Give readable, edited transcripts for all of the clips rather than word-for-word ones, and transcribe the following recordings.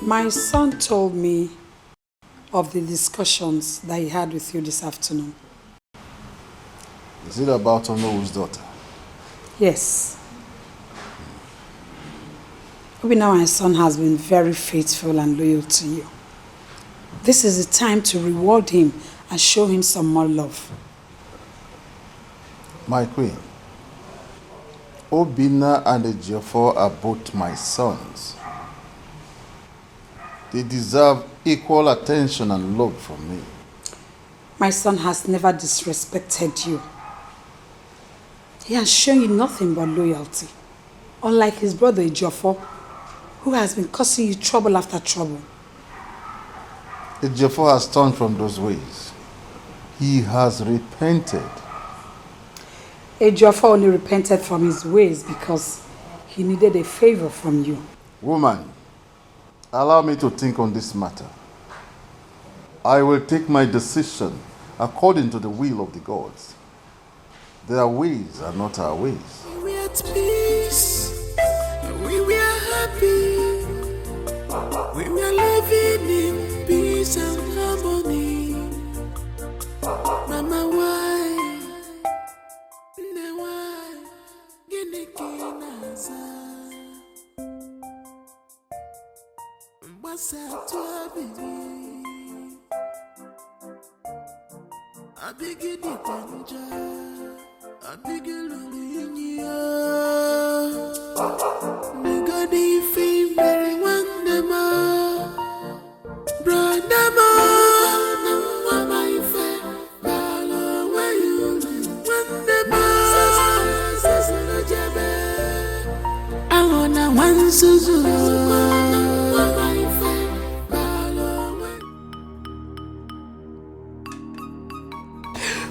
My son told me of the discussions that he had with you this afternoon. Is it about Onowo's daughter? Yes. Now my son has been very faithful and loyal to you. This is the time to reward him and show him some more love. My queen, Obinna and Ejiofor are both my sons. They deserve equal attention and love from me. My son has never disrespected you. He has shown you nothing but loyalty. Unlike his brother Ejiofor, who has been causing you trouble after trouble. Ejiofor has turned from those ways. He has repented. Ejiofor only repented from his ways because he needed a favor from you. Woman, allow me to think on this matter. I will take my decision according to the will of the gods. Their ways are not our ways. We are at peace. We are happy. We are living in peace and harmony. Mama, why?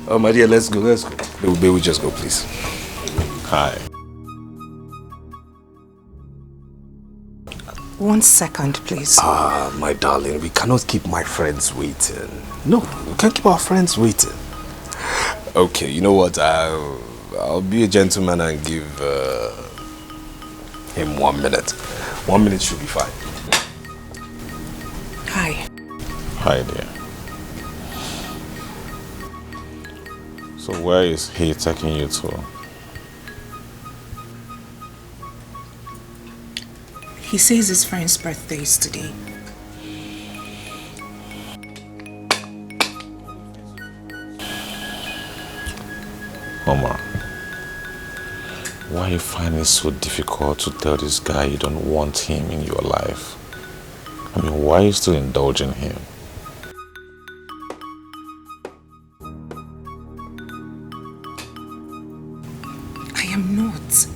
Oh, my dear, let's go. May we just go, please? Hi. 1 second, please. My darling, we cannot keep my friends waiting. No, we can't keep our friends waiting. Okay, you know what? I'll be a gentleman and give him 1 minute. 1 minute should be fine. Hi. Hi, dear. So where is he taking you to? He says his friend's birthday is today. Mama, why are you finding it so difficult to tell this guy you don't want him in your life? I mean, why are you still indulging him? I am not.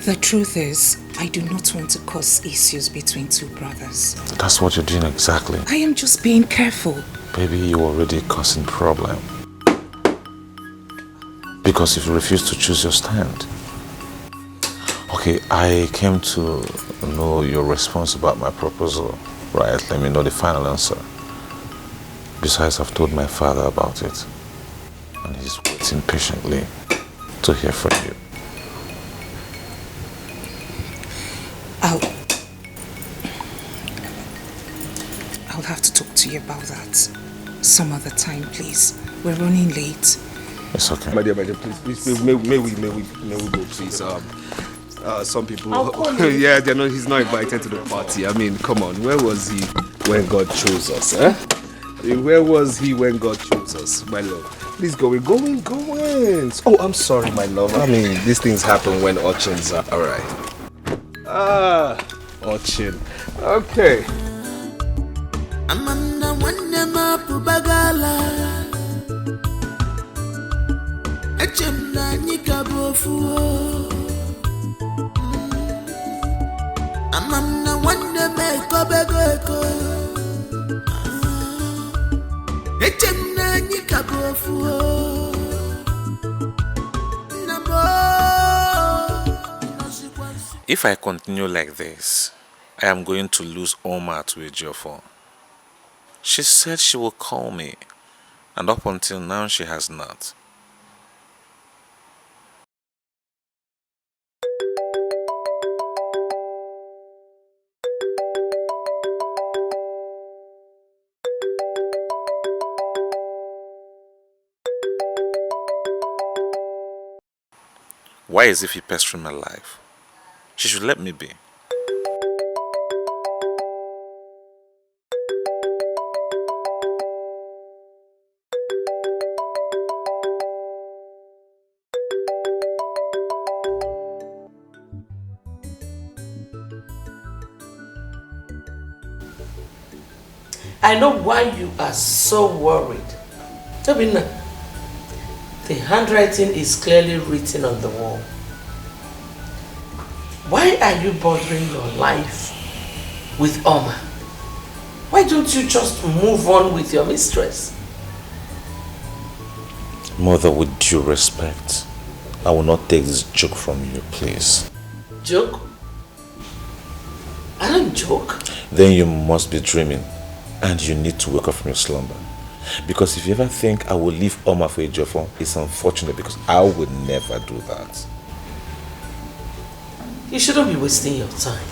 The truth is, I do not want to cause issues between two brothers. That's what you're doing exactly. I am just being careful. Baby, you're already causing problem. Because if you refuse to choose your stand. Okay, I came to know your response about my proposal. Right, let me know the final answer. Besides, I've told my father about it. And he's waiting patiently to hear from you. I'll have to talk to you about that some other time, please. We're running late. It's okay. My dear, please, may we go, please. Some people, yeah, he's not invited to the party. I mean, come on, where was he when God chose us, eh? Where was he when God chose us, my love? Please go in. Oh, I'm sorry, my love. I mean, these things happen when urchins are alright. Urchin. Okay. Amanda wanema pubagala Echemna nyikabofuo Amanda waneme kobegeko Echemna nyikabofuo If I continue like this, I am going to lose Oma to Ejiofor. She said she will call me, and up until now she has not. Why is he pestering my life? She should let me be. I know why you are so worried. Tobina, the handwriting is clearly written on the wall. Why are you bothering your life with Oma? Why don't you just move on with your mistress? Mother, with due respect, I will not take this joke from you, please. Joke? I don't joke. Then you must be dreaming. And you need to wake up from your slumber. Because if you ever think I will leave Oma for a Jofon, it's unfortunate because I would never do that. You shouldn't be wasting your time.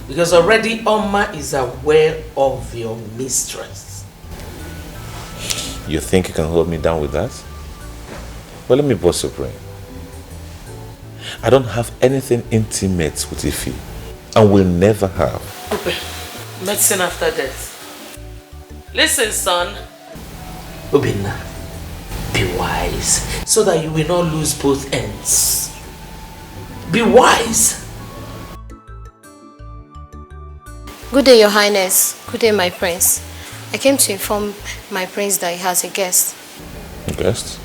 Because already Oma is aware of your mistress. You think you can hold me down with that? Well, let me bust your brain. I don't have anything intimate with Ife. And will never have. Medicine after death. Listen, son. Obinna, be wise so that you will not lose both ends. Be wise. Good day, Your Highness. Good day, my prince. I came to inform my prince that he has a guest. A guest?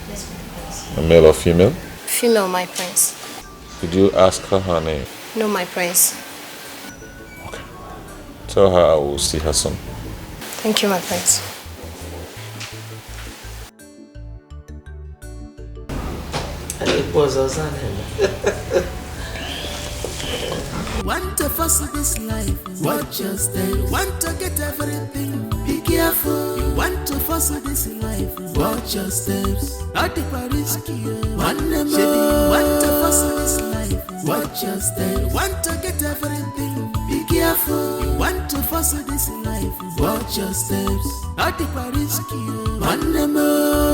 Yes, my prince. A male or female? Female, my prince. Did you ask her name? No, my prince. Okay. Tell her I will see her soon. Thank you, my prince. And it was Ozan. Want to fuss this life, watch your step. Want to get everything, be careful. You want to fuss this life, watch your steps. Not the risky, one number. You want to fuss this life, watch your steps. Want to get everything, be careful. You want to fuss this life, watch your steps. Not the risky, one number.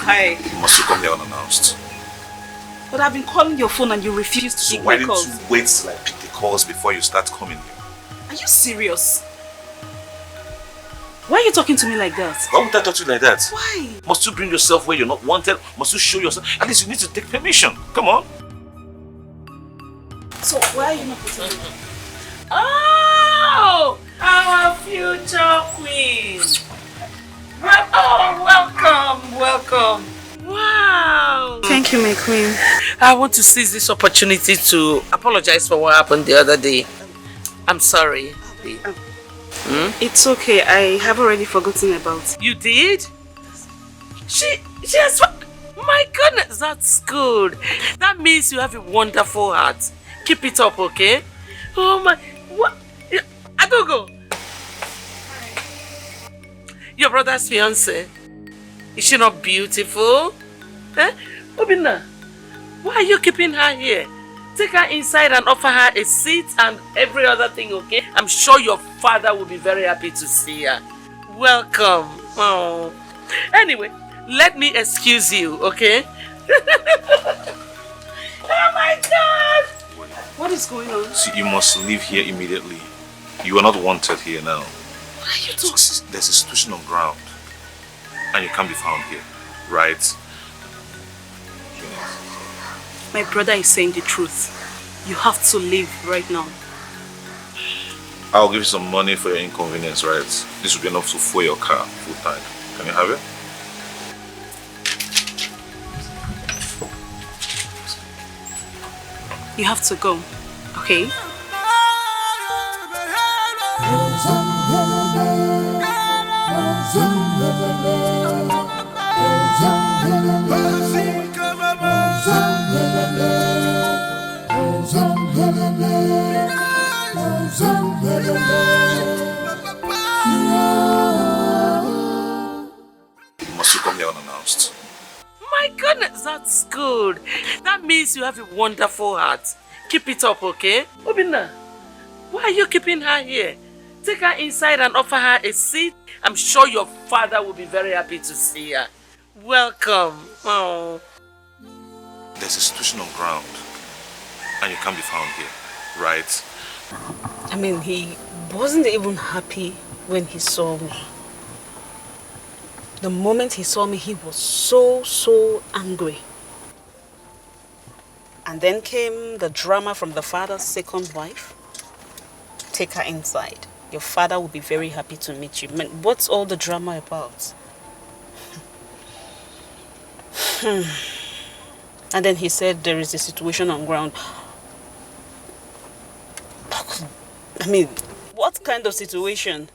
Hi. You must come here unannounced. But I've been calling your phone and you refuse to pick my calls. So why didn't you wait till I pick the calls before you start coming here? Are you serious? Why are you talking to me like that? Why would I talk to you like that? Why? Must you bring yourself where you're not wanted? Must you show yourself? At least you need to take permission. Come on. So why are you not putting me? Oh, our future queen. Welcome. Wow. Thank you, my queen. I want to seize this opportunity to apologize for what happened the other day. I'm sorry. It's okay. I have already forgotten about it. You did? She has... My goodness, that's good. That means you have a wonderful heart. Keep it up, okay? Oh my... What? Agogo! Your brother's fiancé. Is she not beautiful? Eh? Obinna, why are you keeping her here? Take her inside and offer her a seat and every other thing, okay? I'm sure your father will be very happy to see her. Welcome. Oh. Anyway, let me excuse you, okay? Oh my God! What is going on? See, you must leave here immediately. You are not wanted here now. What are you talking? There's a situation on ground. And you can't be found here, right? My brother is saying the truth. You have to leave right now. I'll give you some money for your inconvenience, right? This will be enough to fuel your car full time. Can you have it? You have to go, okay? Must you come here unannounced? My goodness, that's good. That means you have a wonderful heart. Keep it up, okay? Obinna, why are you keeping her here? Take her inside and offer her a seat. I'm sure your father will be very happy to see her. Welcome. Oh. There's a situation on ground, and you can't be found here, right? I mean, he wasn't even happy when he saw me. The moment he saw me, he was so angry. And then came the drama from the father's second wife. Take her inside. Your father will be very happy to meet you. Man, what's all the drama about? And then he said there is a situation on ground. I mean, what kind of situation?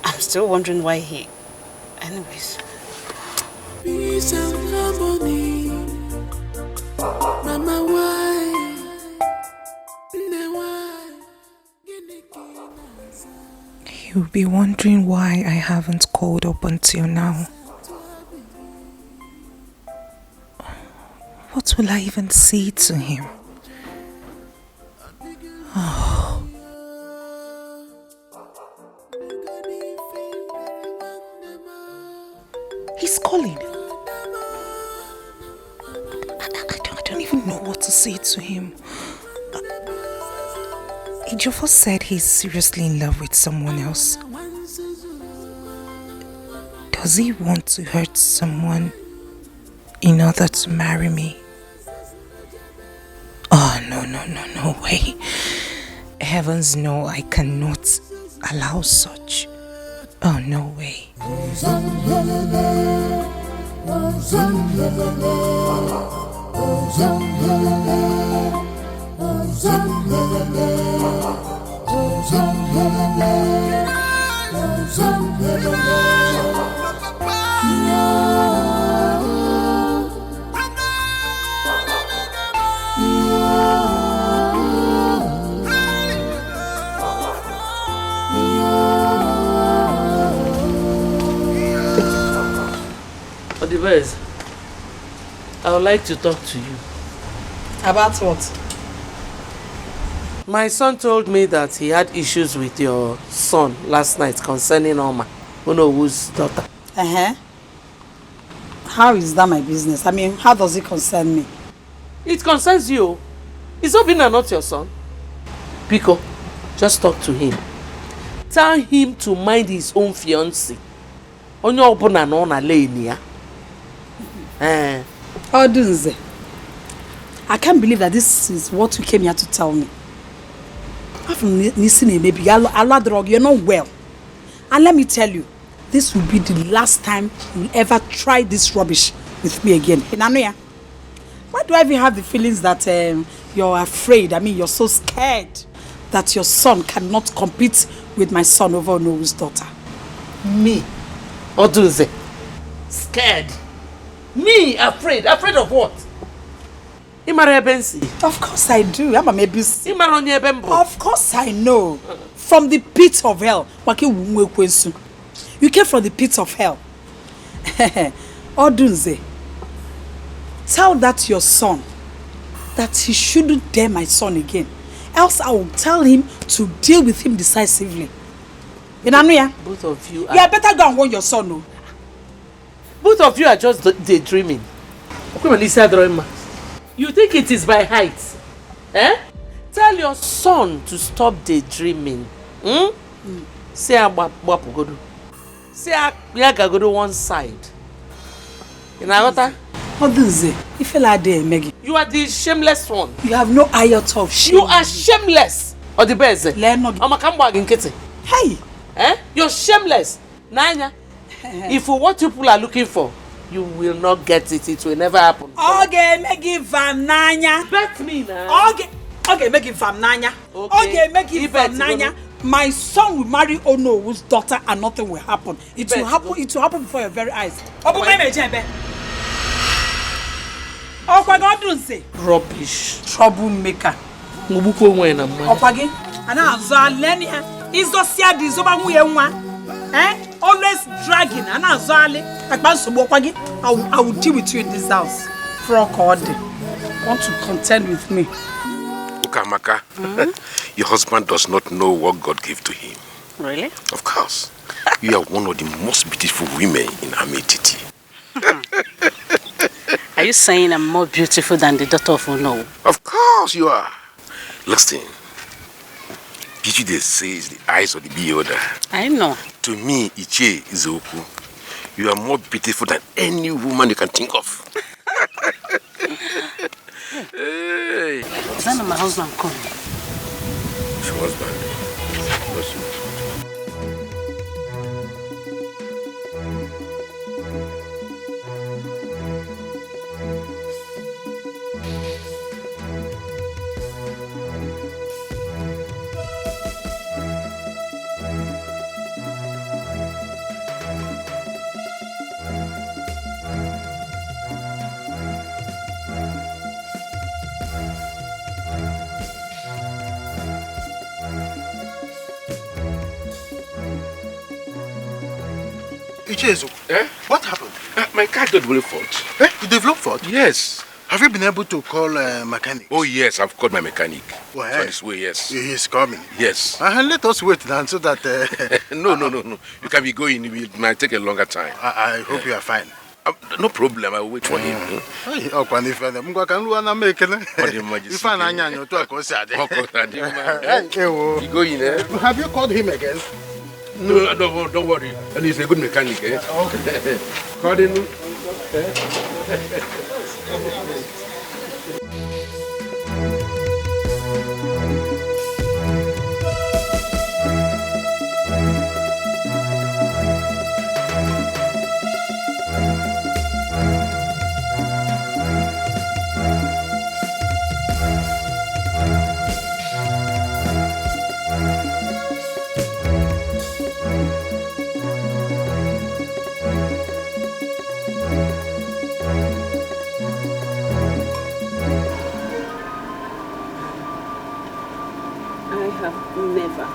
I'm still wondering why he... Anyways. Peace and harmony. Mama, why? You'll be wondering why I haven't called up until now. What will I even say to him? Oh. He's calling. I don't even know what to say to him. Ejiofor said he's seriously in love with someone else. Does he want to hurt someone in order to marry me? Oh, no way. Heavens no, I cannot allow such. Oh, no way. Odibez, I would like to talk to you. About what? My son told me that he had issues with your son last night concerning Oma, Onowu's daughter. How is that my business? I mean, how does it concern me? It concerns you. Is Obinna not your son? Pico, just talk to him. Tell him to mind his own fiancé. Onye ọbụna nọ na lane ya. Odunze, I can't believe that this is what you came here to tell me. You're not well. And let me tell you, this will be the last time you'll ever try this rubbish with me again. Why do I even have the feelings that you're afraid? I mean, you're so scared that your son cannot compete with my son over Onowu's daughter. Me? Odunze? Scared? Me? Afraid? Afraid of what? Of course I do. I'm a maybe. Of course I know. From the pit of hell. You came from the pit of hell. Odunze, tell that your son that he shouldn't dare my son again. Else I will tell him to deal with him decisively. Both of you are... Yeah, better go and warn your son. No? Both of you are just daydreaming. You think it is by height? Tell your son to stop daydreaming. Say Wapugodu. Say Yagagodo one side. You are the shameless one. You have no iota of shame. You are shameless. Or the best. Hey! You're shameless. Nanya. If what people are looking for, you will not get it. It will never happen. Okay, make it from Nanya. Bet me now. Okay, make it from Nanya. Okay, make it from Nanya. My son will marry Onowu's daughter and nothing will happen. It will happen. It will happen before your very eyes. Open my mouth, oh, what God do say? Rubbish. Troublemaker. Opagi. Ana azalenia. Izo sia di zo ba mu ye nwa. Always dragging. Ana azale. Akban so opagi. I will deal with you in this house. Frog order. want to contend with me. Ukamaka, your husband does not know what God gave to him. Really? Of course. You are one of the most beautiful women in Ametiti. Are you saying I'm more beautiful than the daughter of Uno? Of course you are. Listen, beauty they say is the eyes of the beholder. I know. To me, Iche is Oku. You are more beautiful than any woman you can think of. Hey. Is that not my husband coming? Your husband? Bless you. Ichezu, what happened? My car developed fault. You developed fault? Yes. Have you been able to call a mechanic? Oh yes, I've called my mechanic. Well, On his way, yes. He's coming. Yes. Let us wait then so that... No. You can be going. It might take a longer time. I hope you are fine. No problem. I will wait for him. You go in there. Have you called him again? No, don't worry. And he's a good mechanic, eh? Okay. Call him. Never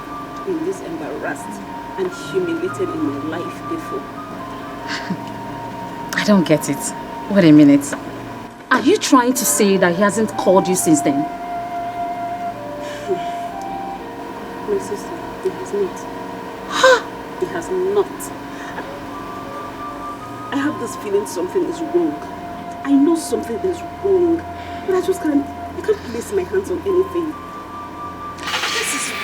been this embarrassed and humiliated in my life before. I don't get it. Wait a minute. Are you trying to say that he hasn't called you since then? My sister, he has not. He has not. I have this feeling something is wrong. I know something is wrong, but I can't place my hands on anything.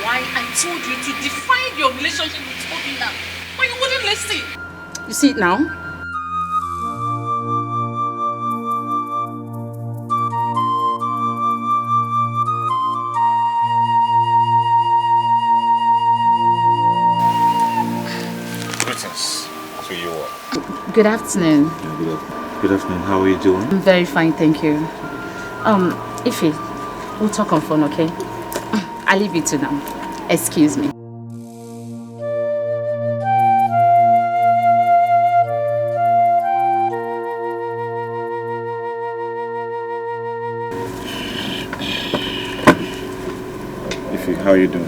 Why I told you to define your relationship with Obina, but you wouldn't listen. You see it now? Greetings to you all. Good afternoon. Yeah, good afternoon. How are you doing? I'm very fine, thank you. Ife, we'll talk on phone, okay? I'll leave you to now. Excuse me. Ife, how are you doing?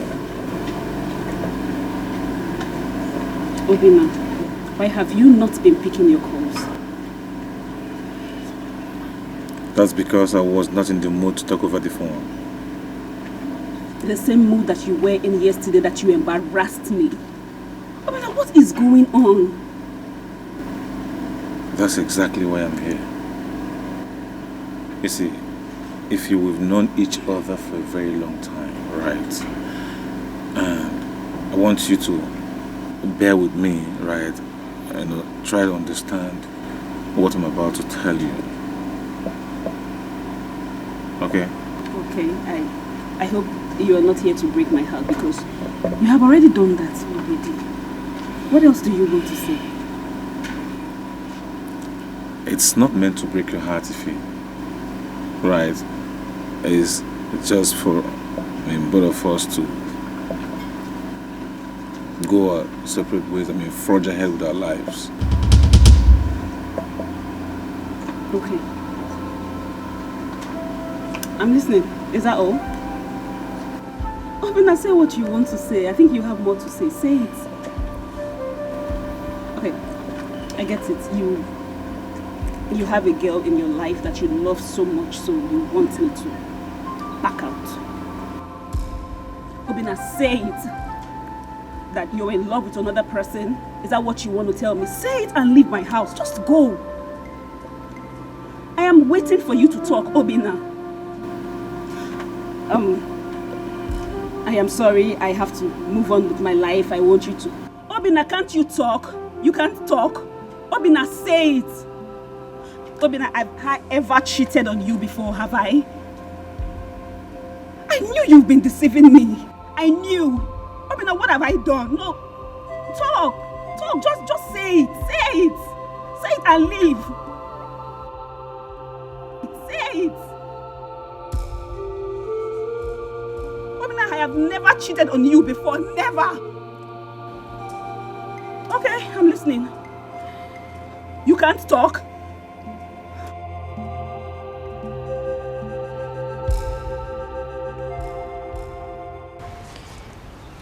Obina, why have you not been picking your calls? That's because I was not in the mood to talk over the phone. The same mood that you were in yesterday that you embarrassed me. Obina, what is going on? That's exactly why I'm here. You see, if we've known each other for a very long time, right? And I want you to bear with me, right? And try to understand what I'm about to tell you. Okay? Okay, I hope you are not here to break my heart because you have already done that already. What else do you want to say? It's not meant to break your heart, Ife. Right? It's just for both of us to go our separate ways, forge ahead with our lives. Okay. I'm listening. Is that all? Obina, say what you want to say. I think you have more to say. Say it. Okay. I get it. You have a girl in your life that you love so much, so you want me to back out. Obina, say it. That you're in love with another person. Is that what you want to tell me? Say it and leave my house. Just go. I am waiting for you to talk, Obina. I am sorry. I have to move on with my life. I want you to. Obina, can't you talk? You can't talk. Obina, say it. Obina, have I ever cheated on you before, have I? I knew you've been deceiving me. I knew. Obina, what have I done? No. Talk. Just say it. Say it. Say it and leave. Say it. Obina, I have never cheated on you before. Never. Okay, I'm listening. You can't talk.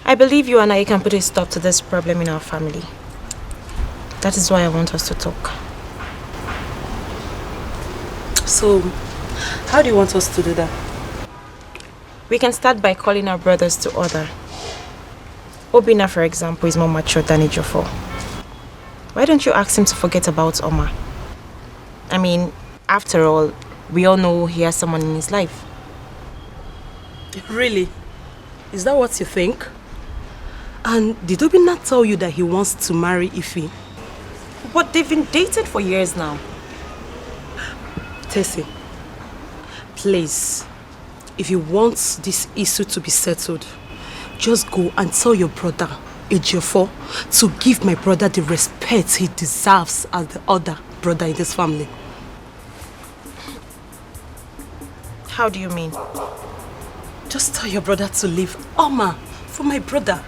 I believe you and I can put a stop to this problem in our family. That is why I want us to talk. So, how do you want us to do that? We can start by calling our brothers to order. Obina, for example, is more mature than Ejiofor. Why don't you ask him to forget about Oma? I mean, after all, we all know he has someone in his life. Really? Is that what you think? And did Obina tell you that he wants to marry Ife? But they've been dated for years now. Tessie, please, if you want this issue to be settled, just go and tell your brother, Ejiofor, to give my brother the respect he deserves as the other brother in this family. How do you mean? Just tell your brother to leave Oma for my brother.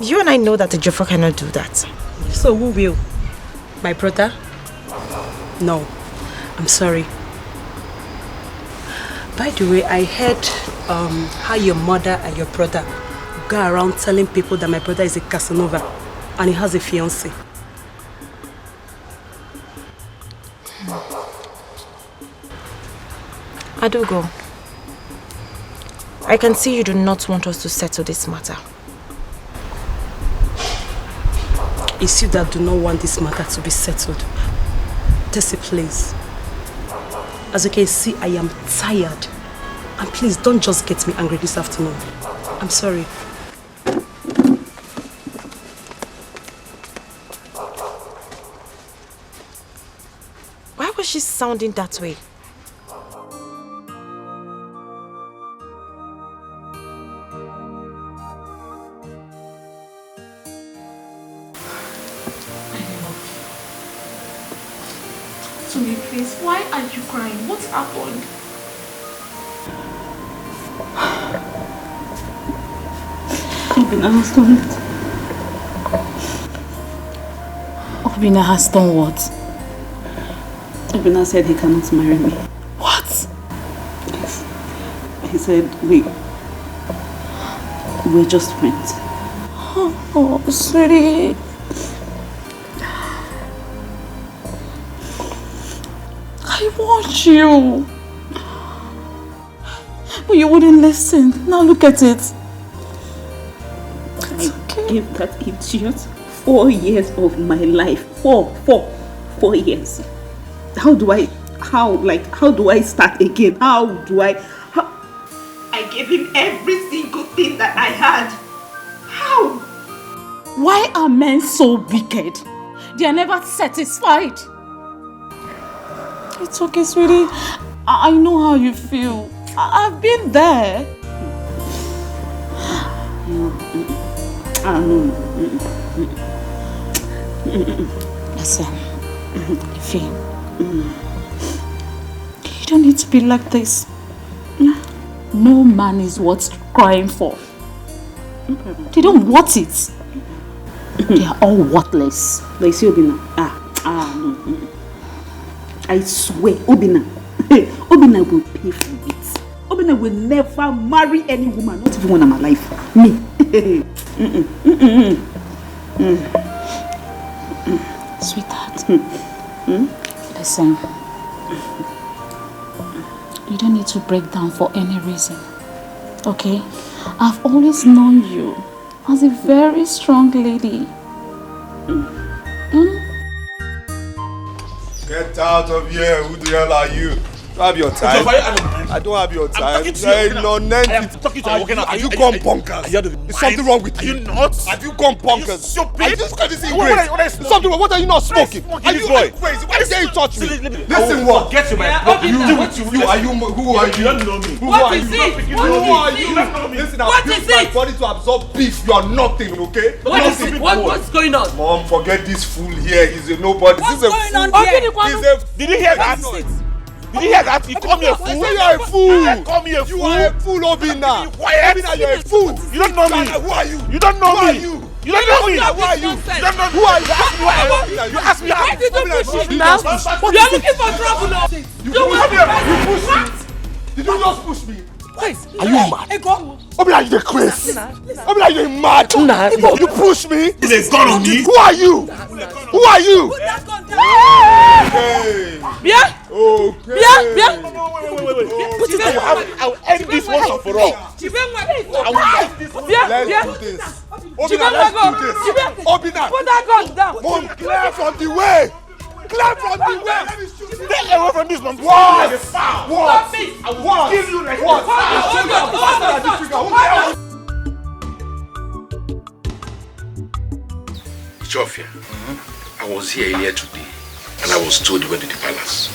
You and I know that Ejiofor cannot do that. So who will? My brother? No, I'm sorry. By the way, I heard how your mother and your brother go around telling people that my brother is a Casanova and he has a fiancé. Adugo, I can see you do not want us to settle this matter. It's you that do not want this matter to be settled. Tessie, please. As you can see, I am tired. And please, don't just get me angry this afternoon. I'm sorry. Why was she sounding that way? Please, why are you crying? What happened? Obina has done it. Obina has done what? Obina said he cannot marry me. What? Yes. He said we're just friends. Oh, sweetie. I want you. But you wouldn't listen. Now look at it. I gave that idiot 4 years of my life. 4 years. How do I start again? I gave him every single thing that I had. How? Why are men so wicked? They are never satisfied. It's okay, sweetie. I know how you feel. I've been there. Listen, Ife, you don't need to be like this. No man is worth crying for. They don't want it. They are all worthless. Like, see, Obina. No. I swear, Obina will pay for it. Obina will never marry any woman, not even when I'm alive. Me. Sweetheart, Listen, you don't need to break down for any reason, okay? I've always known you as a very strong lady. Get out of here. Who the hell are you? I don't have your time. I don't have your time. I'm talking to you. Are you gone bonkers? Is something wrong with you? Are you nuts? Have you gone bonkers? Stupid. Are you just crazy? Something wrong. What are you not smoking? Are you crazy? Why did you touch me? Listen, what? Get to my You are you? Who are you? You don't know me. Who are you? Who are you? Listen, I've built my body to absorb beef. You are nothing, okay? What's going on? Mom, forget this fool here. He's a nobody. What's going on here? Did you hear that? Did you hear that? You call me a fool? You are a fool. You call me a fool. You are a fool, Obinna. Obinna, you're a fool. You don't know me. Who are you? You don't know me. You don't know me. Who are you? You don't know me. Who are you? You ask me how. Why did you push me now? You're looking for trouble now. You pushed me. Did you just push me? Are you mad? Obinna, you're crazy. Obinna, you're mad. You push me. Is a gun on me? Who are you? Who are you? Okay. Bien. Okay. Bien. Put it down. I'll end this once and for all. Let's do this. Obinna, let's do this. Obinna, put that gun down. Mom, clear from the way. Clear from the way. Stay away from this, Mom. What? I will kill you like what? Chofia, I was here earlier today and I was told you went to the palace.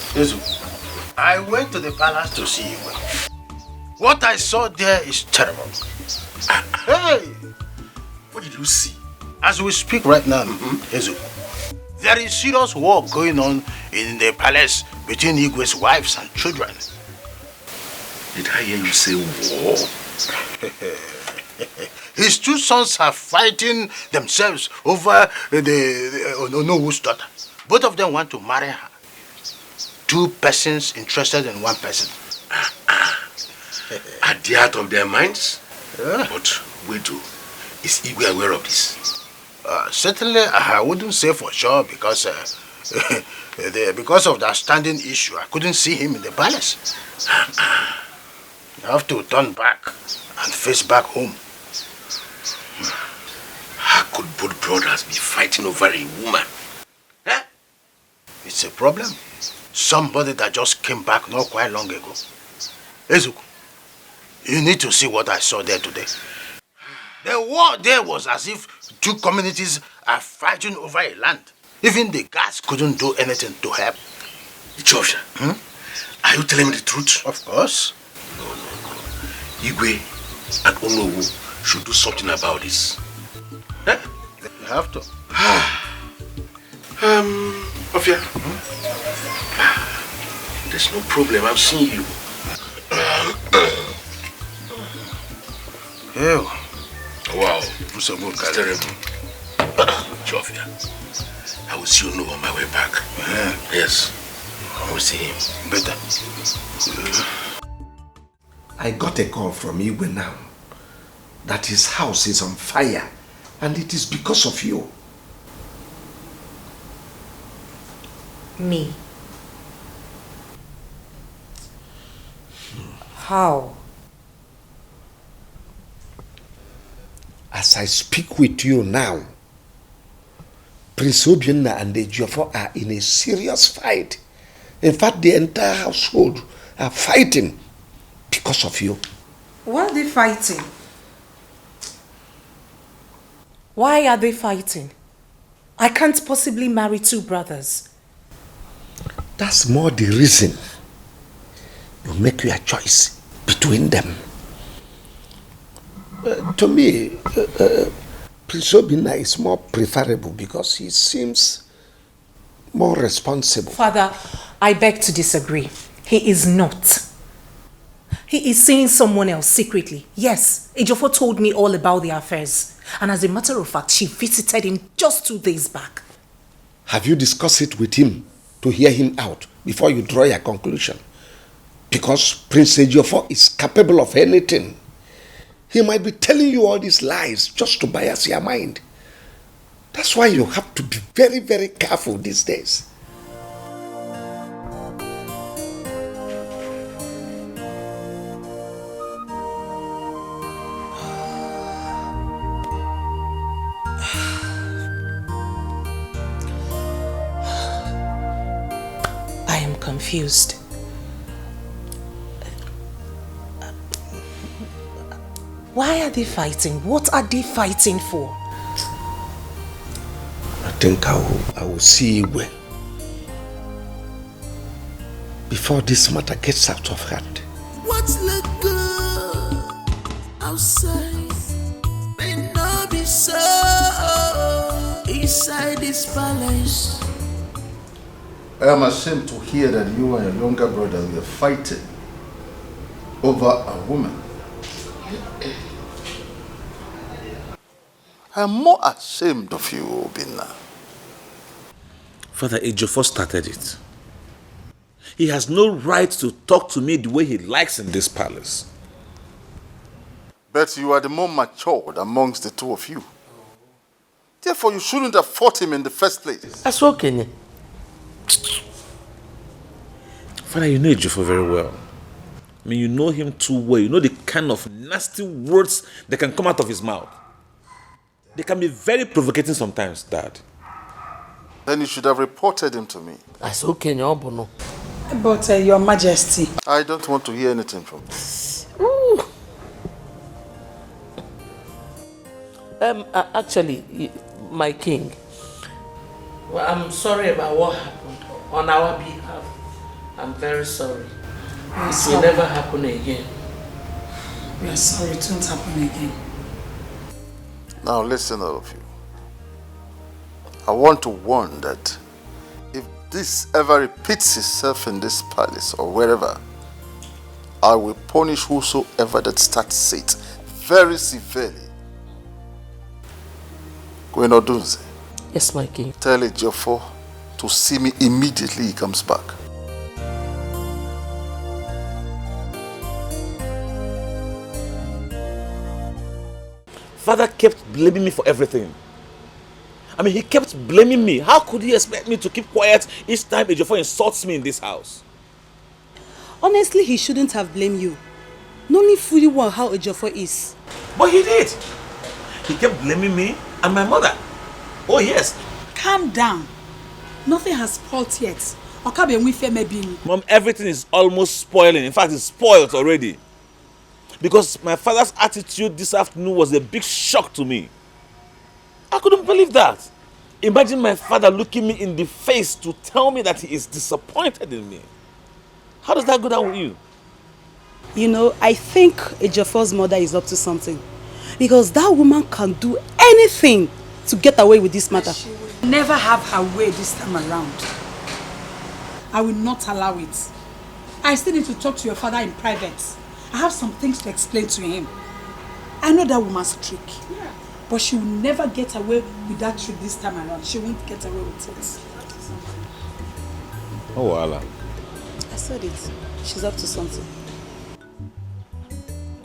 I went to the palace to see you. What I saw there is terrible. Hey! What did you see? As we speak right now, Ezu, there is serious war going on in the palace between Igwe's wives and children. Did I hear you say war? His two sons are fighting themselves over the Onowu's daughter. Both of them want to marry her. Two persons interested in one person. At the heart of their minds? Yeah. But wait, is Igwe aware of this? Certainly, I wouldn't say for sure because because of the outstanding issue, I couldn't see him in the palace. I have to turn back and face back home. How could both brothers be fighting over a woman? Huh? It's a problem. Somebody that just came back not quite long ago. Ezuku, you need to see what I saw there today. The war there was as if two communities are fighting over a land. Even the guards couldn't do anything to help. Ichofia, are you telling me the truth? Of course. No. Igwe and Onowu should do something about this. Huh? You have to. Ofia, there's no problem. I've seen you. Ew. Wow. It's terrible. Chofia, I will see you on my way back. Yes. I will see him. Better. I got a call from Igwe now that his house is on fire and it is because of you. Me? How? As I speak with you now, Prince Obianna and the Ejiofor are in a serious fight. In fact, the entire household are fighting because of you. Why are they fighting? Why are they fighting? I can't possibly marry two brothers. That's more the reason you make your choice between them. To me, Prince Obianna is more preferable because he seems more responsible. Father, I beg to disagree. He is not. He is seeing someone else secretly. Yes, Ejiofor told me all about the affairs. And as a matter of fact, she visited him just 2 days back. Have you discussed it with him to hear him out before you draw your conclusion? Because Prince Ejiofor is capable of anything. He might be telling you all these lies just to bias your mind. That's why you have to be very, very careful these days. confused. Why are they fighting? What are they fighting for? I think I will see Igwe before this matter gets out of hand. What's look good outside may not be so inside this palace. I am ashamed to hear that you and your younger brother were fighting over a woman. I am more ashamed of you, Obinna. Father Ejiofor started it. He has no right to talk to me the way he likes in this palace. But you are the more matured amongst the two of you. Therefore, you shouldn't have fought him in the first place. That's okay. Father, you know Ejiofor very well. I mean, you know him too well. You know the kind of nasty words that can come out of his mouth. They can be very provocating sometimes, Dad. Then you should have reported him to me. That's okay, no. But Your Majesty. I don't want to hear anything from you. Actually, my king, well, I'm sorry about what happened on our behalf. I'm very sorry. It will never happen again. We are sorry, it won't happen again. Now listen, all of you. I want to warn that if this ever repeats itself in this palace or wherever, I will punish whosoever that starts it very severely. Gwenodunze. Yes, my king. Tell Ejiofor to see me immediately he comes back. Father kept blaming me for everything. I mean, he kept blaming me. How could he expect me to keep quiet each time Ejiofor insults me in this house? Honestly, he shouldn't have blamed you. Knowing fully well how Ejiofor is. But he did. He kept blaming me and my mother. Oh yes. Calm down. Nothing has spoiled yet. Mom, everything is almost spoiling. In fact, it's spoiled already. Because my father's attitude this afternoon was a big shock to me. I couldn't believe that. Imagine my father looking me in the face to tell me that he is disappointed in me. How does that go down with you? You know, I think Ejiofor's mother is up to something. Because that woman can do anything to get away with this matter. She will never have her way this time around. I will not allow it. I still need to talk to your father in private. I have some things to explain to him. I know that woman's trick. Yeah. But she will never get away with that trick this time around. She won't get away with it. Oh, Allah. I said it. She's up to something.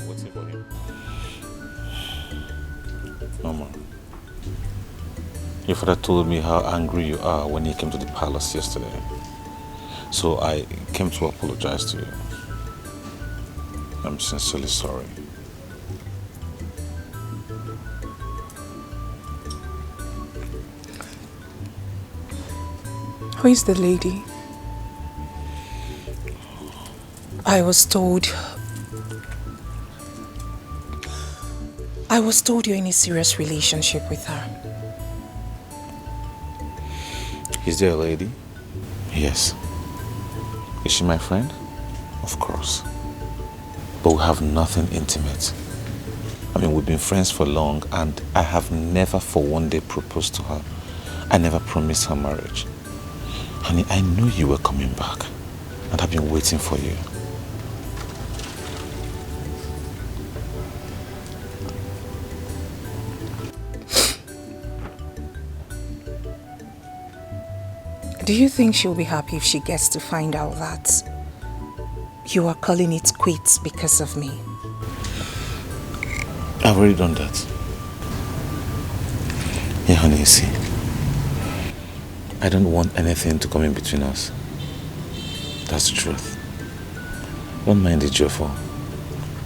What's it for him? Mama, your father told me how angry you are when he came to the palace yesterday. So I came to apologize to you. I'm sincerely sorry. Who is the lady? I was told you're in a serious relationship with her. Is there a lady? Yes. Is she my friend? Of course. But we have nothing intimate. I mean, we've been friends for long and I have never for one day proposed to her. I never promised her marriage. Honey, I knew you were coming back and I've been waiting for you. Do you think she'll be happy if she gets to find out that you are calling it quits because of me? I've already done that. Yeah, honey, see. I don't want anything to come in between us. That's the truth. Don't mind Ejiofor.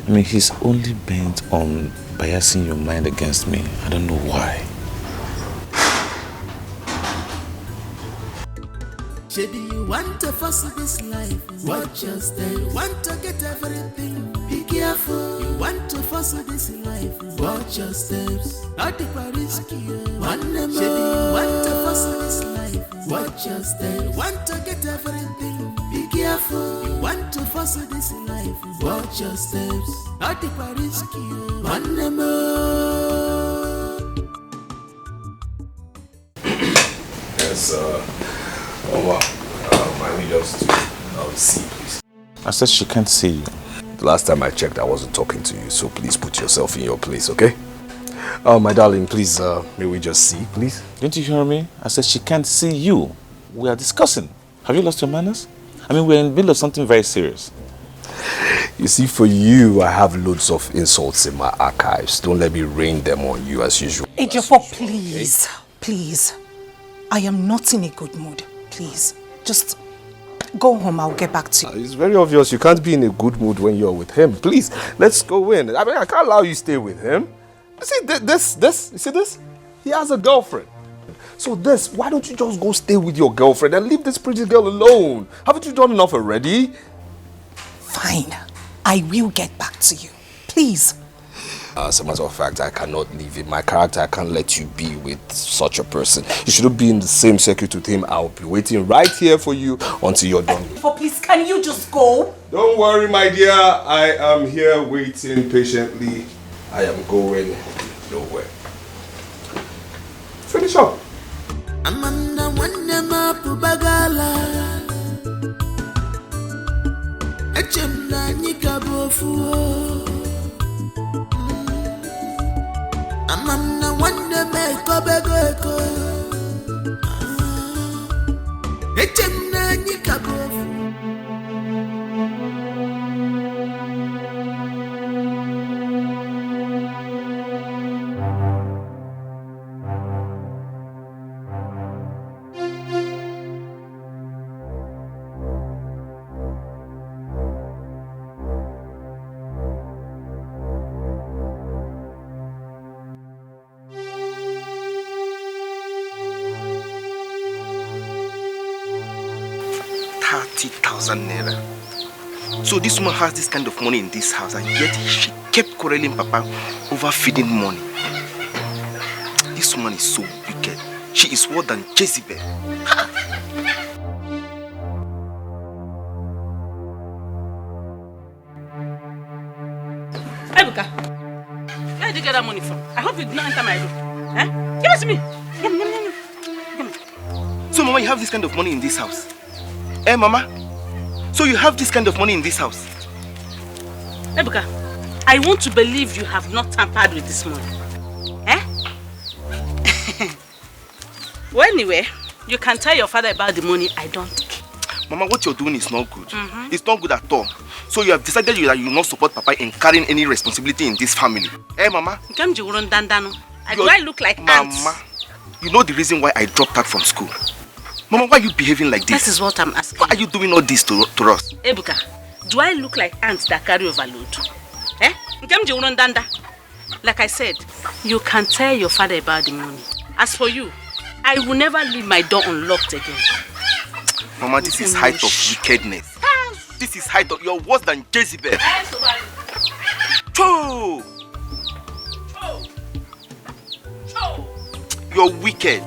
I mean, he's only bent on biasing your mind against me. I don't know why. Maybe you You want to fuss this life, watch your step. You want to get everything, be careful. You want to fuss this life, watch your steps. Not the risky, one more. You want to fuss this life, watch your steps. You want to get everything, be careful. You want to fuss this life, watch your steps. Not the risky, one more. Yes, Oma, I need us to see, please. I said she can't see you. The last time I checked, I wasn't talking to you, so please put yourself in your place, okay? My darling, please, may we just see, please? Didn't you hear me? I said she can't see you. We are discussing. Have you lost your manners? I mean, we're in the middle of something very serious. You see, for you, I have loads of insults in my archives. Don't let me rain them on you as usual. Ejiofor, please, please. I am not in a good mood. Please, just go home. I'll get back to you. It's very obvious you can't be in a good mood when you're with him. Please, let's go in. I mean, I can't allow you to stay with him. You see, you see this? He has a girlfriend. So why don't you just go stay with your girlfriend and leave this pretty girl alone? Haven't you done enough already? Fine. I will get back to you. Please. As a matter of fact, I cannot leave him. My character, I can't let you be with such a person. You shouldn't be in the same circuit with him. I'll be waiting right here for you until you're done. Please, can you just go? Don't worry, my dear. I am here waiting patiently. I am going nowhere. Finish up. Amanda Wandema Pubagala Echemna Nikabofu Amanda Wandema Kobego Echemna Nikabofu Naira. So this woman has this kind of money in this house, and yet she kept quarreling Papa over feeding money. This woman is so wicked. She is worse than Jezebel. Ebuka, where did you get that money from? I hope you did not enter my room. Eh? Give it to me. So Mama, you have this kind of money in this house? Eh, Mama? So you have this kind of money in this house? Ebuka, I want to believe you have not tampered with this money. Eh? Well, anyway, you can tell your father about the money. I don't care. Mama, what you're doing is not good. It's not good at all. So you have decided that you will not support Papa in carrying any responsibility in this family. Eh, Mama? Do I look like ants? Mama, you know the reason why I dropped out from school. Mama, why are you behaving like this? That is what I'm asking. Why are you doing all this to us? Ebuka, do I look like ants that carry overload? Eh? Like I said, you can tell your father about the money. As for you, I will never leave my door unlocked again. Mama, this is height of wickedness. This is height of... You're worse than Jezebel. Cho! You're wicked.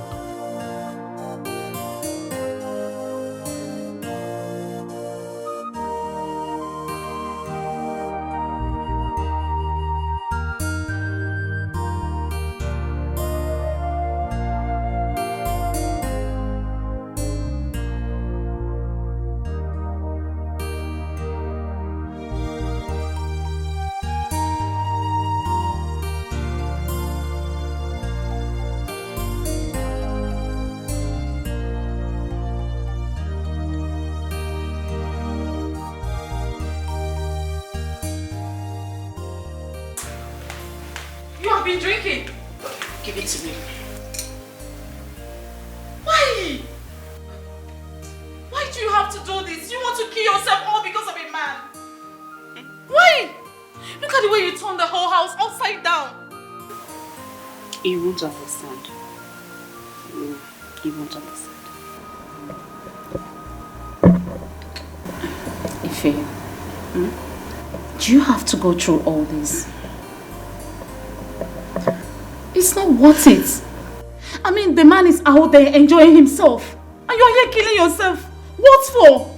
Been drinking. Give it to me. Why? Why do you have to do this? You want to kill yourself all because of a man? Why? Look at the way you turned the whole house upside down. He won't understand. He won't understand. Ife, do you have to go through all this? It's not worth it. I mean, the man is out there enjoying himself. And you're here killing yourself. What for?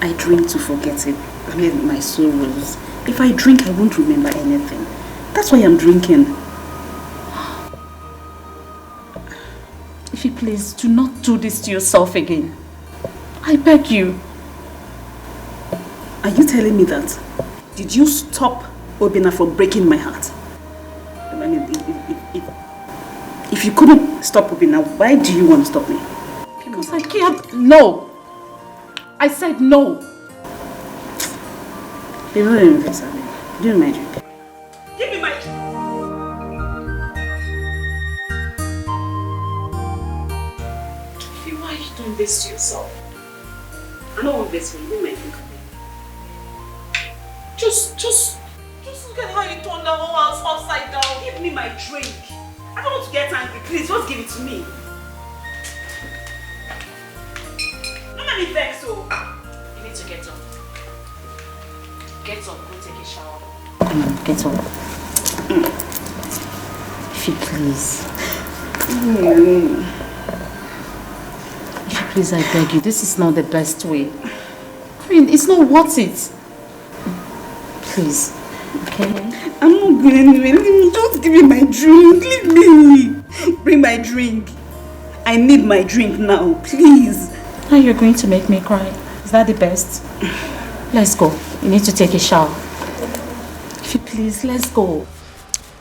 I drink to forget it. I mean, my sorrows. If I drink, I won't remember anything. That's why I'm drinking. If you please, do not do this to yourself again. I beg you. Are you telling me that? Did you stop Obina from breaking my heart? I mean, if you couldn't stop Obina, why do you want to stop me? Because I can't. No. I said no. You're not even interested. Give me my drink. Give me my drink. Why are you doing this to yourself? I don't want this one. Give me my drink. Just look at how you turned the whole house upside down. Give me my drink. I don't want to get angry. Please, just give it to me. Don't let me vex, so. You need to get up. Get up, go take a shower. Get up. If you please. If you please, I beg you. This is not the best way. I mean, it's not worth it. Please. Okay? I'm not going anywhere. Just give me my drink. Leave me. Bring my drink. I need my drink now, please. Now you're going to make me cry. Is that the best? Let's go. You need to take a shower. If you please, let's go.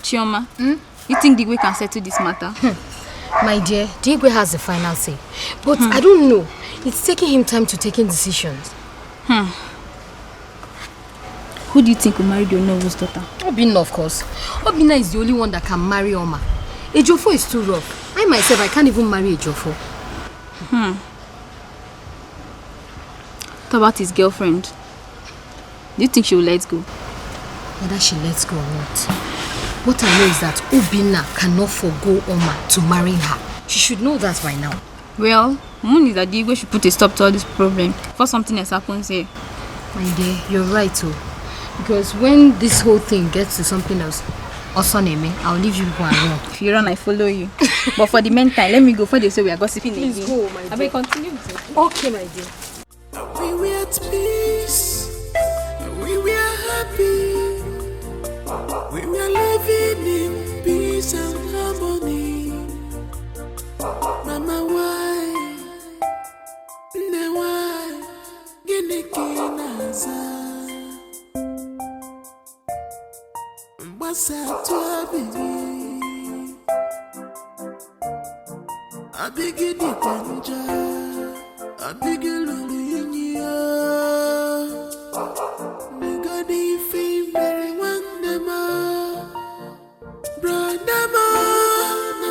Chioma, you think the Igwe can settle this matter? My dear, the Igwe has the final say. But I don't know. It's taking him time to take decisions. Who do you think will marry the Onowo's daughter? Obina, of course. Obina is the only one that can marry Oma. Ejofo is too rough. I myself, I can't even marry Ejofo. What about his girlfriend? Do you think she will let go? Whether she lets go or not. What I know is that Obina cannot forgo Oma to marry her. She should know that by now. Well, Moon is that the Igwe should put a stop to all this problem before something else happens here. My dear, you're right too. Because when this whole thing gets to something else, Osoneme, I'll leave you go and run. If you run, I follow you. But for the meantime, let me go for they say we are gossiping again. Please go, my dear. I will continue. Okay, my dear. We were at peace. We were happy. We were living in peace and harmony. Mama, why? Why? Ginikinaza. What's up to a baby? I begin the danger. I begin looking you. Nigga, the fame very one them brother man,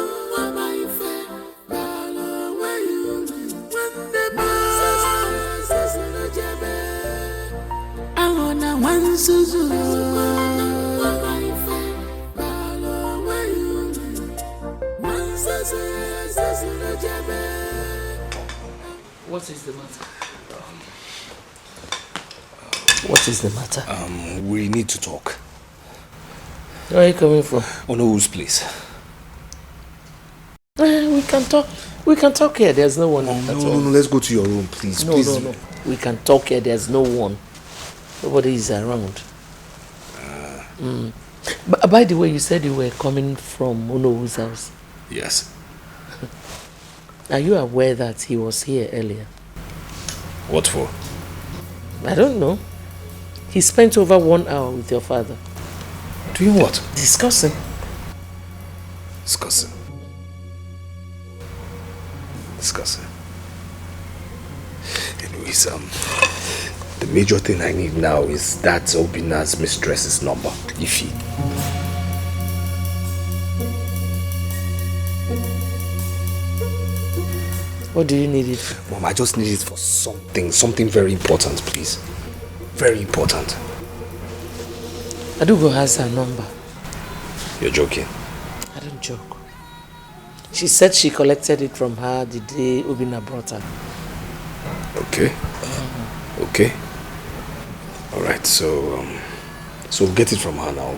my friend, where you live? One them I wanna one Suzu. What is the matter? What is the matter? We need to talk. Where are you coming from? Onowo's place. We can talk. We can talk here. There's no one. No, let's go to your room, please. No, please. no. We can talk here. There's no one. Nobody is around. But by the way, you said you were coming from Onowo's house. Yes. Are you aware that he was here earlier? What for? I don't know. He spent over 1 hour with your father. Doing what? Discussing. Discussing. Anyways, the major thing I need now is that Obina's mistress's number, Ify. What do you need it for? Mom, I just need it for something very important, please. Very important. Adugo has her number. You're joking? I don't joke. She said she collected it from her the day Obina brought her. Okay. Okay. Alright, so get it from her now.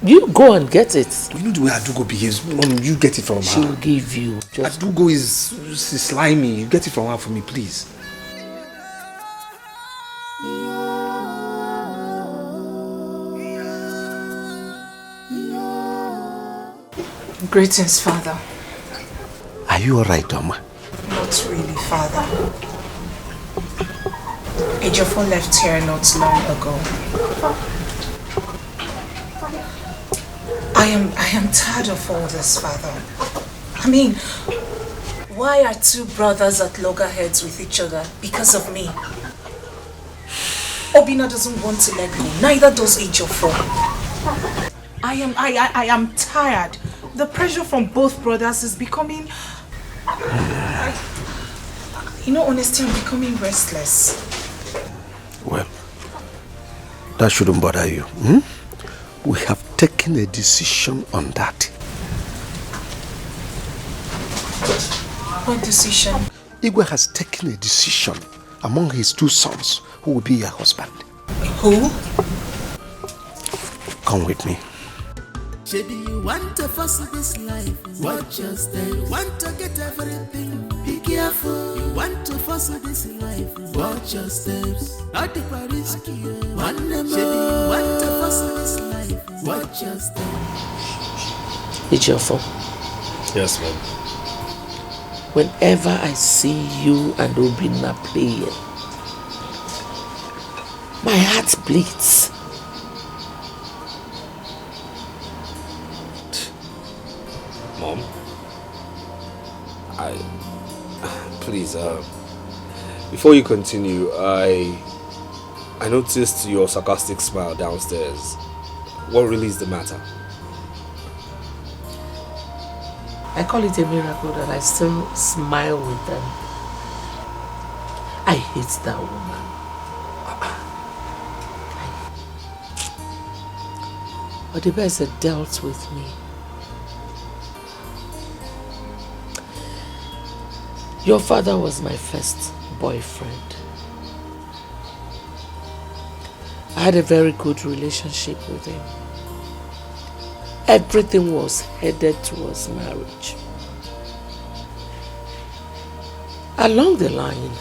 You go and get it. You know the way Adugo behaves. You get it from her. She'll give you. Adugo is slimy. You get it from her for me, please. Greetings, Father. Are you alright, Oma? Not really, Father. Ejiofor left here not long ago. I am tired of all this, Father. I mean, why are two brothers at loggerheads with each other because of me? Obinna doesn't want to let go, neither does Ejiofor. I am tired. The pressure from both brothers is becoming... honestly, I'm becoming restless. Well, that shouldn't bother you. We have taken a decision on that. What decision? Igwe has taken a decision among his two sons who will be your husband. Who? Come with me. Maybe you want to fuss this life, watch your step. You want to get everything, be careful. You want to fuss this life, watch your steps. Not the Paris, one more. Maybe you want to fuss this life, watch your steps. Ejiofor. Yes, ma'am. Whenever I see you and Obinna playing, my heart bleeds. Mom, please, before you continue, I noticed your sarcastic smile downstairs. What really is the matter? I call it a miracle that I still smile with them. I hate that woman. Odibese dealt with me. Your father was my first boyfriend. I had a very good relationship with him. Everything was headed towards marriage. Along the line,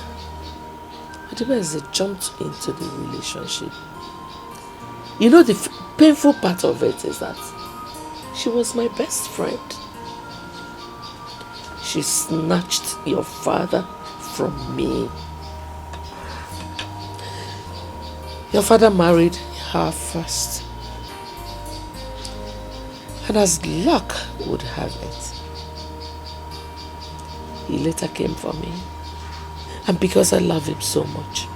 Odibese jumped into the relationship. You know, the painful part of it is that she was my best friend. She snatched your father from me. Your father married her first. And as luck would have it, he later came for me. And because I love him so much,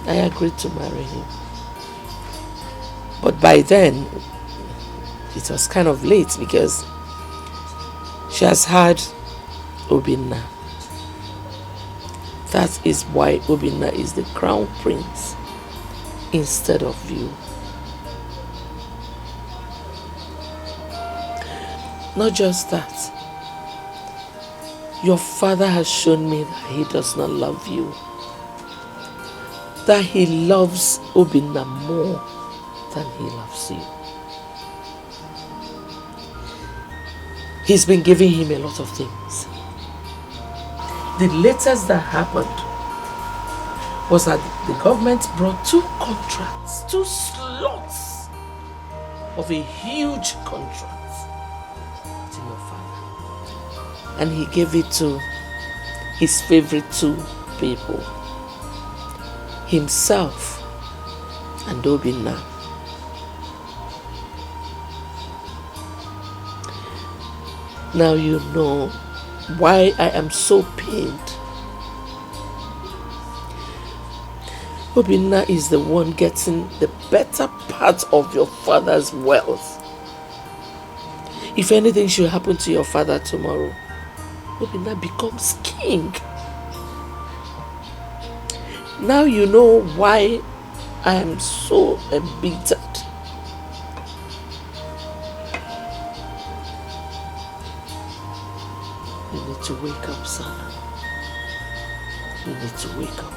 I agreed to marry him. But by then, it was kind of late because she has had Obinna. That is why Obinna is the crown prince instead of you. Not just that. Your father has shown me that he does not love you. That he loves Obinna more than he loves you. He's been giving him a lot of things. The latest that happened was that the government brought 2 contracts, 2 slots of a huge contract to your father. And he gave it to his favorite 2 people, himself and Obinna. Now you know why I am so pained. Obinna is the one getting the better part of your father's wealth. If anything should happen to your father tomorrow, Obinna becomes king. Now you know why I am so embittered. You need to wake up, son. You need to wake up.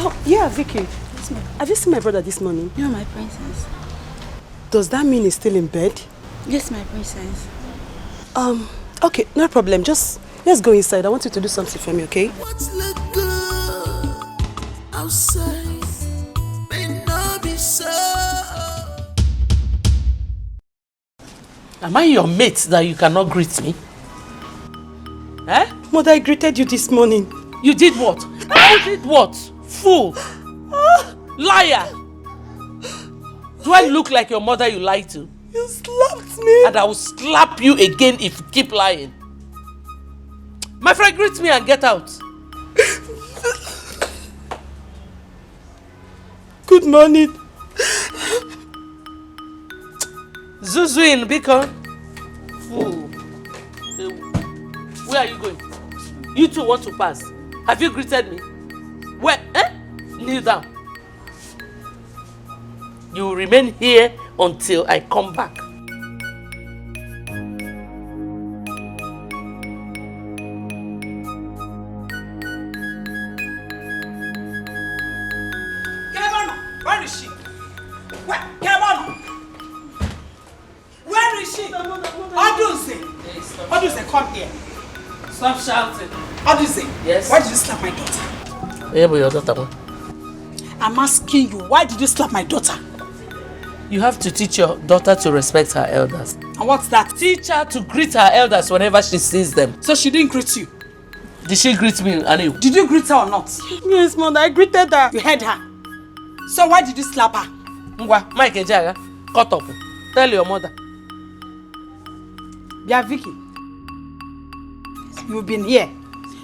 Oh, yeah, Vicky. Have you seen my brother this morning? You're my princess. Does that mean he's still in bed? Yes, my princess. Okay, no problem. Just let's go inside. I want you to do something for me, okay? What's look good outside may not be so. Am I your mate that you cannot greet me? Eh? Mother, I greeted you this morning. You did what? You did what? Fool! Liar! Do I look like your mother you lied to? You slapped me! And I will slap you again if you keep lying. My friend, greet me and get out. Good morning. Zuzuin, Biko. Fool. Where are you going? You two want to pass. Have you greeted me? Where? Eh? Kneel down. You will remain here until I come back. Where is she? Where is she? Oduze! Oduze, come here. Stop shouting. Oduze, yes? Why did you slap my daughter? Yeah, but your daughter. I'm asking you, why did you slap my daughter? You have to teach your daughter to respect her elders. And what's that? Teach her to greet her elders whenever she sees them. So she didn't greet you? Did she greet me, Annie? Did you greet her or not? Yes, Mother, I greeted her. You heard her. So why did you slap her? Ngwa, Mike Ejaga, cut up. Tell your mother. Yeah, Vicky. You've been here.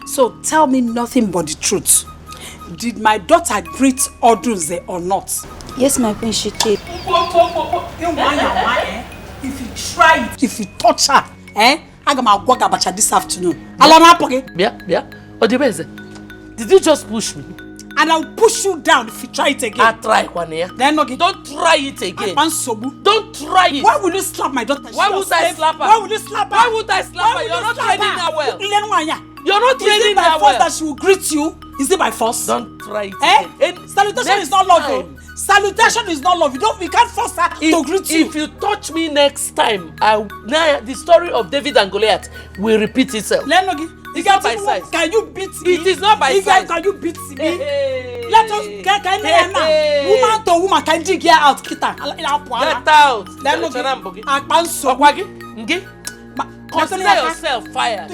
So tell me nothing but the truth. Did my daughter greet Oduze or not? Yes, my prince, she did. If you try it, if you touch her, I'm going to go Abacha this afternoon. Yeah. Odibeze, did you just push me? And I'll push you down if you try it again. I'll try, Kwania. Then okay. Don't try it again. Don't try it. Why will you slap my daughter? Why would I slap her? Why will you slap her? Why would I slap her? You're not training her well. You're not training her well. Is it by force that she will greet you? Is it by force? Don't try it again. Salutation is not love. Salutation is not love. We can't force her to greet you. If you touch me next time, the story of David and Goliath will repeat itself. It's not by size. Can you beat me? It is not by size. Can you beat me? Let us get woman to woman. Can you get out? Get out. Consider yourself fired.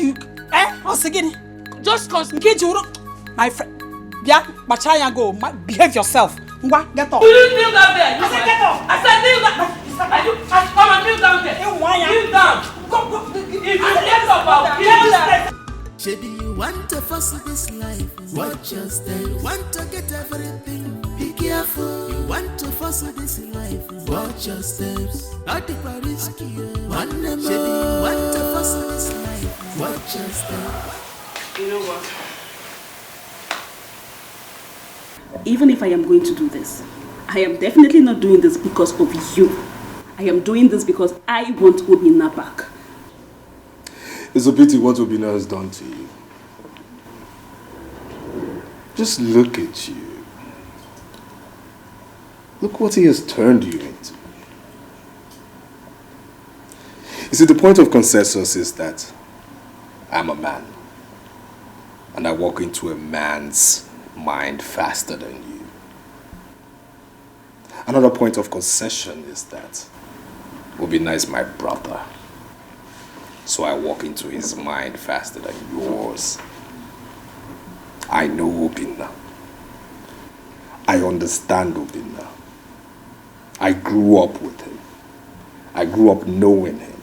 Just consider. My friend. Yeah, Bachaya go. Behave yourself. Get up. Will you kneel down there? I said get up. I said kneel down. Come and kneel down there. Kneel down. Go. If you get up, I'll kill you. Maybe you want to fuss this life, watch your step. You want to get everything, be careful. You want to fuss this life, watch your steps. Not the risky, one more. Maybe you want to fuss this life, watch your steps. You know what? Even if I am going to do this, I am definitely not doing this because of you. I am doing this because I want Obina back. It's a pity what Obina has done to you. Just look at you. Look what he has turned you into. You see, the point of consensus is that I'm a man. And I walk into a man's mind faster than you. Another point of concession is that Obina is my brother. So I walk into his mind faster than yours. I know Obina. I understand Obina. I grew up with him. I grew up knowing him.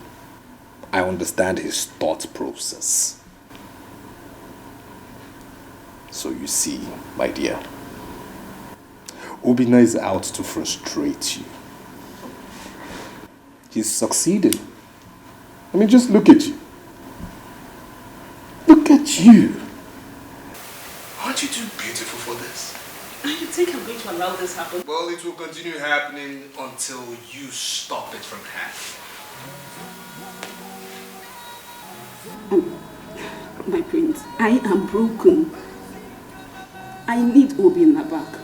I understand his thought process. So you see, my dear, Obina is out to frustrate you. He's succeeding. I mean, just look at you. Look at you. Aren't you too beautiful for this? You think I'm going to allow this happen? Well, it will continue happening until you stop it from happening. My prince, I am broken. I need Obinna back.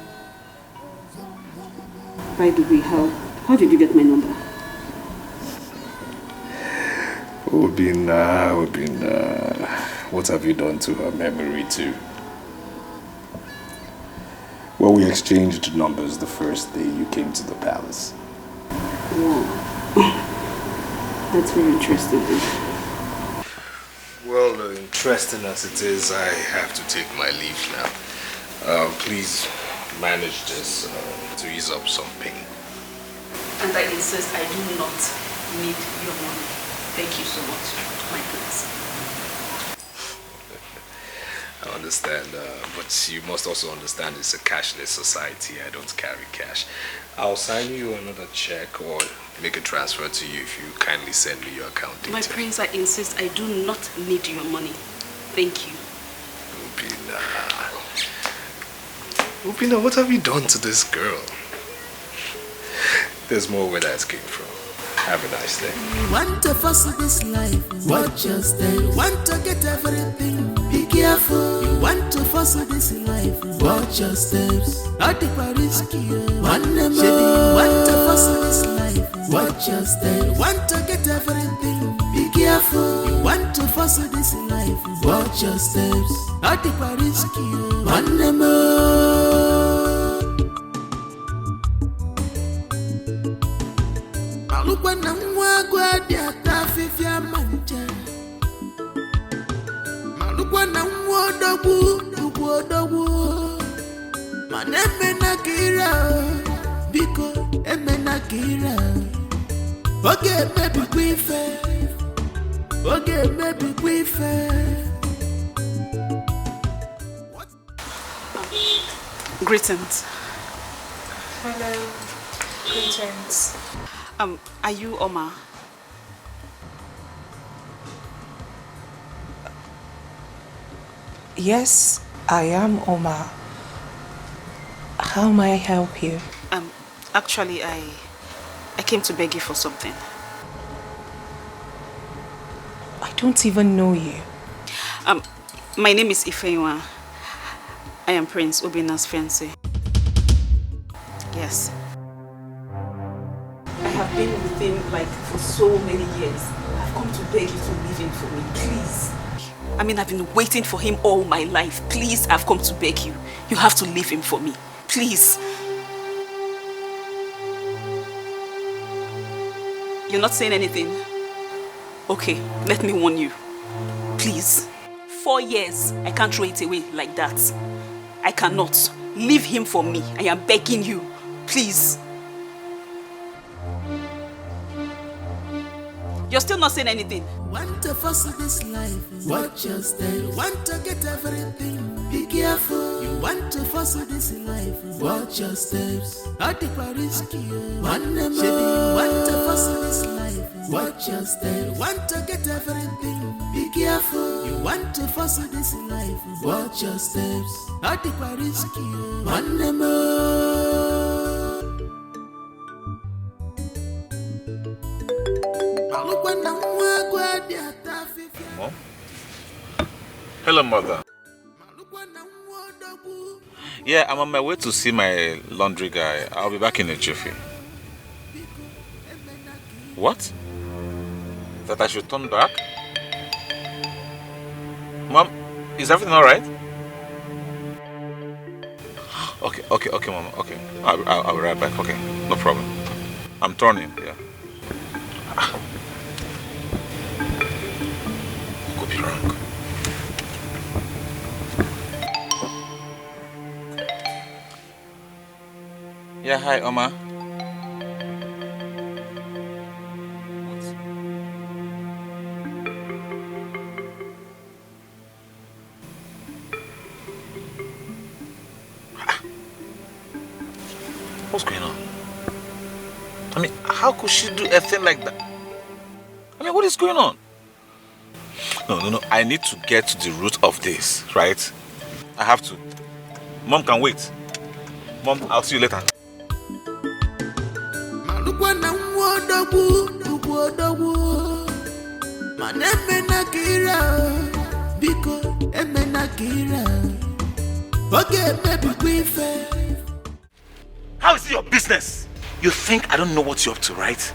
By the way, how did you get my number? Obinna, what have you done to her memory too? Well, we exchanged numbers the first day you came to the palace. Wow. That's very interesting. Well, interesting as it is, I have to take my leave now. Please manage this to ease up some pain. And I insist I do not need your money. Thank you so much, my prince. I understand, but you must also understand it's a cashless society. I don't carry cash. I'll sign you another check or make a transfer to you if you kindly send me your account details. My prince, I insist I do not need your money. Thank you. Ubina, what have you done to this girl? There's more where that came from. Have a nice day. Want to fuss this life? Watch your step. Want to get everything? Be careful. You want to fuss this life? Watch your steps. Not the risky. Want to fuss this life? Watch your steps. Want to get everything? Be careful. You want to fuss this life? Watch your steps. Not the risky. Want Malukwana mwagwa diata fifia manja. Malukwana mwodogu. Maneme na kira, biko eme na kira. Oge maybe kwife. Greetings. Hello. Greetings. Are you Oma? Yes, I am Oma. How may I help you? Actually, I came to beg you for something. I don't even know you. My name is Ifeanyi. I am Prince Obinna's fiancé. Yes. I have been with him for so many years. I've come to beg you to leave him for me, please. I've been waiting for him all my life. Please, I've come to beg you. You have to leave him for me, please. You're not saying anything? Okay, let me warn you. Please. 4 years, I can't throw it away like that. I cannot. Leave him for me. I am begging you. Please. You're still not saying anything. Want to fuss this life? Watch your step. Want to get everything? Be careful. You want to fuss this life? Watch your steps. Not the risky. Want to fuss this life? Watch your steps. Want to get everything? Be careful. You want to fuss this life? Watch your steps. Not the risky. Want Mom? Hello, Mother. Yeah, I'm on my way to see my laundry guy. I'll be back in a jiffy. What? That I should turn back? Mom, is everything alright? Okay, Mom. Okay, I'll be right back. Okay, no problem. I'm turning. Yeah. Could be wrong. Yeah, hi, Oma. What's going on? How could she do a thing like that? What is going on? No. I need to get to the root of this, right? I have to. Mom can wait. Mom, I'll see you later. How is it your business? You think I don't know what you're up to, right?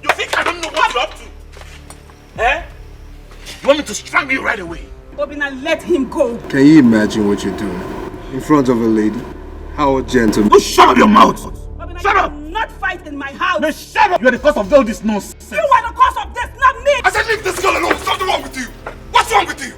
You think I don't know what you're up to? Eh? You want me to strangle you right away? Obinna, let him go. Can you imagine what you're doing? In front of a lady? How gentle. Oh, shut up your mouth! Obinna, shut up! Not fight in my house. No, shut up! You're the cause of all this nonsense. You are the cause of this, not me! I said leave this girl alone! What's wrong with you? What's wrong with you?